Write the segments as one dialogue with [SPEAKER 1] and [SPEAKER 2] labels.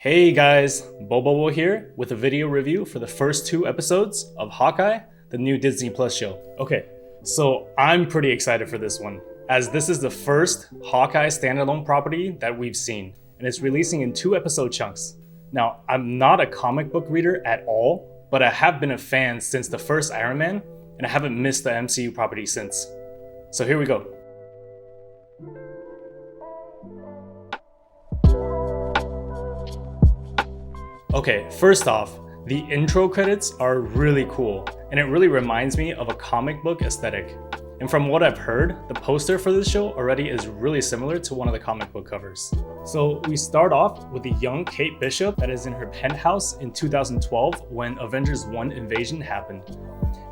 [SPEAKER 1] Hey guys, Bobobo here with a video review for the first 2 episodes of Hawkeye, the new Disney Plus show. Okay, so I'm pretty excited for this one, as this is the first Hawkeye standalone property that we've seen, and it's releasing in 2 episode chunks. Now, I'm not a comic book reader at all, but I have been a fan since the first Iron Man, and I haven't missed the MCU property since. So here we go. Okay, first off, the intro credits are really cool, and it really reminds me of a comic book aesthetic. And from what I've heard, the poster for this show already is really similar to one of the comic book covers. So we start off with the young Kate Bishop that is in her penthouse in 2012 when Avengers 1 invasion happened.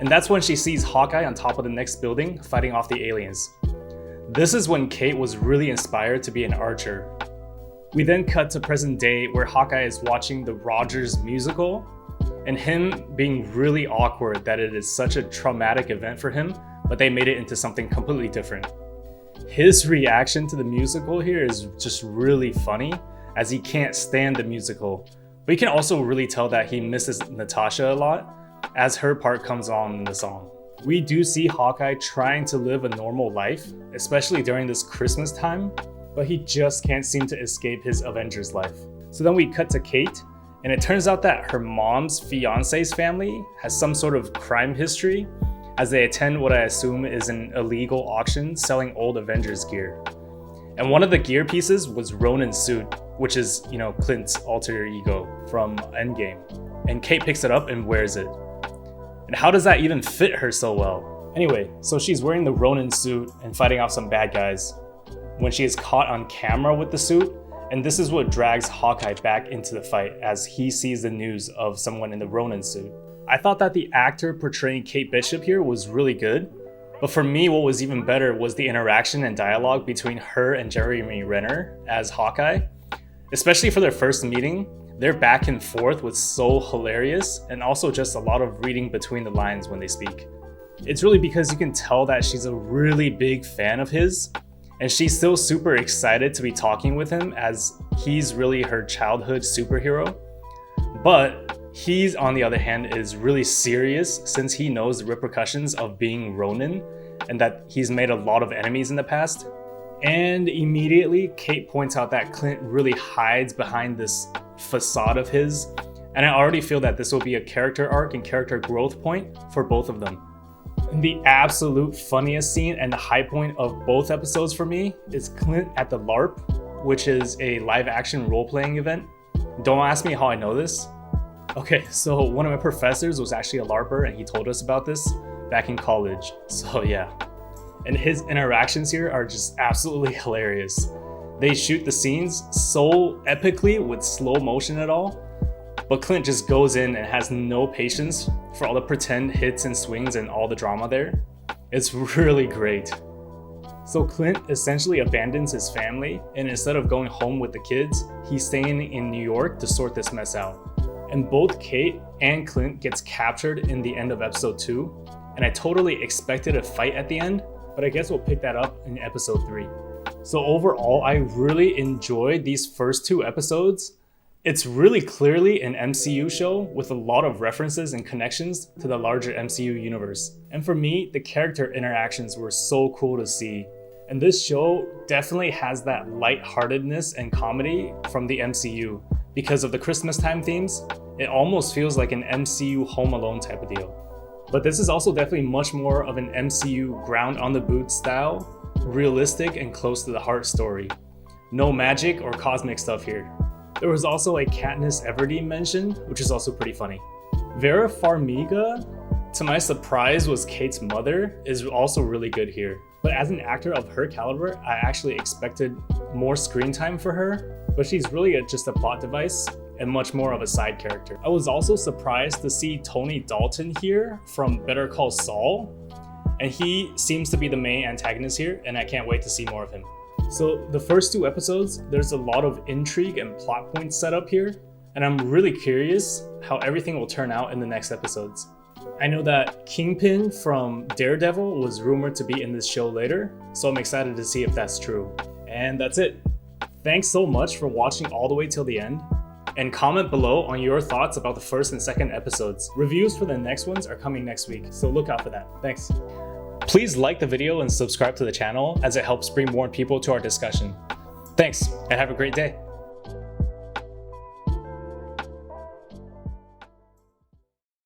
[SPEAKER 1] And that's when she sees Hawkeye on top of the next building fighting off the aliens. This is when Kate was really inspired to be an archer. We then cut to present day where Hawkeye is watching the Rogers musical and him being really awkward that it is such a traumatic event for him, but they made it into something completely different. His reaction to the musical here is just really funny as he can't stand the musical, but you can also really tell that he misses Natasha a lot as her part comes on in the song. We do see Hawkeye trying to live a normal life, especially during this Christmas time, but he just can't seem to escape his Avengers life. So then we cut to Kate, and it turns out that her mom's fiance's family has some sort of crime history as they attend what I assume is an illegal auction selling old Avengers gear. And one of the gear pieces was Ronin's suit, which is, Clint's alter ego from Endgame. And Kate picks it up and wears it. And how does that even fit her so well? Anyway, so she's wearing the Ronin suit and fighting off some bad guys when she is caught on camera with the suit, and this is what drags Hawkeye back into the fight as he sees the news of someone in the Ronin suit. I thought that the actor portraying Kate Bishop here was really good, but for me what was even better was the interaction and dialogue between her and Jeremy Renner as Hawkeye. Especially for their first meeting, their back and forth was so hilarious, and also just a lot of reading between the lines when they speak. It's really because you can tell that she's a really big fan of his, and she's still super excited to be talking with him as he's really her childhood superhero. But he's, on the other hand, is really serious since he knows the repercussions of being Ronin and that he's made a lot of enemies in the past. And immediately, Kate points out that Clint really hides behind this facade of his. And I already feel that this will be a character arc and character growth point for both of them. And the absolute funniest scene and the high point of both episodes for me is Clint at the LARP, which is a live action role-playing event. Don't ask me how I know this. Okay, so one of my professors was actually a LARPer and he told us about this back in college. So yeah. And his interactions here are just absolutely hilarious. They shoot the scenes so epically with slow motion at all, but Clint just goes in and has no patience for all the pretend hits and swings and all the drama there. It's really great. So Clint essentially abandons his family, and instead of going home with the kids, he's staying in New York to sort this mess out. And both Kate and Clint gets captured in the end of episode 2, and I totally expected a fight at the end, but I guess we'll pick that up in episode 3. So overall, I really enjoyed these first 2 episodes. It's really clearly an MCU show with a lot of references and connections to the larger MCU universe. And for me, the character interactions were so cool to see. And this show definitely has that lightheartedness and comedy from the MCU. Because of the Christmas time themes, it almost feels like an MCU Home Alone type of deal. But this is also definitely much more of an MCU ground on the boot style, realistic and close to the heart story. No magic or cosmic stuff here. There was also a Katniss Everdeen mention, which is also pretty funny. Vera Farmiga, to my surprise, was Kate's mother, is also really good here. But as an actor of her caliber, I actually expected more screen time for her, but she's really just a plot device and much more of a side character. I was also surprised to see Tony Dalton here from Better Call Saul, and he seems to be the main antagonist here, and I can't wait to see more of him. So the first 2 episodes, there's a lot of intrigue and plot points set up here, and I'm really curious how everything will turn out in the next episodes. I know that Kingpin from Daredevil was rumored to be in this show later, so I'm excited to see if that's true. And that's it. Thanks so much for watching all the way till the end. And comment below on your thoughts about the first and second episodes. Reviews for the next ones are coming next week, so look out for that. Thanks. Please like the video and subscribe to the channel as it helps bring more people to our discussion. Thanks, and have a great day.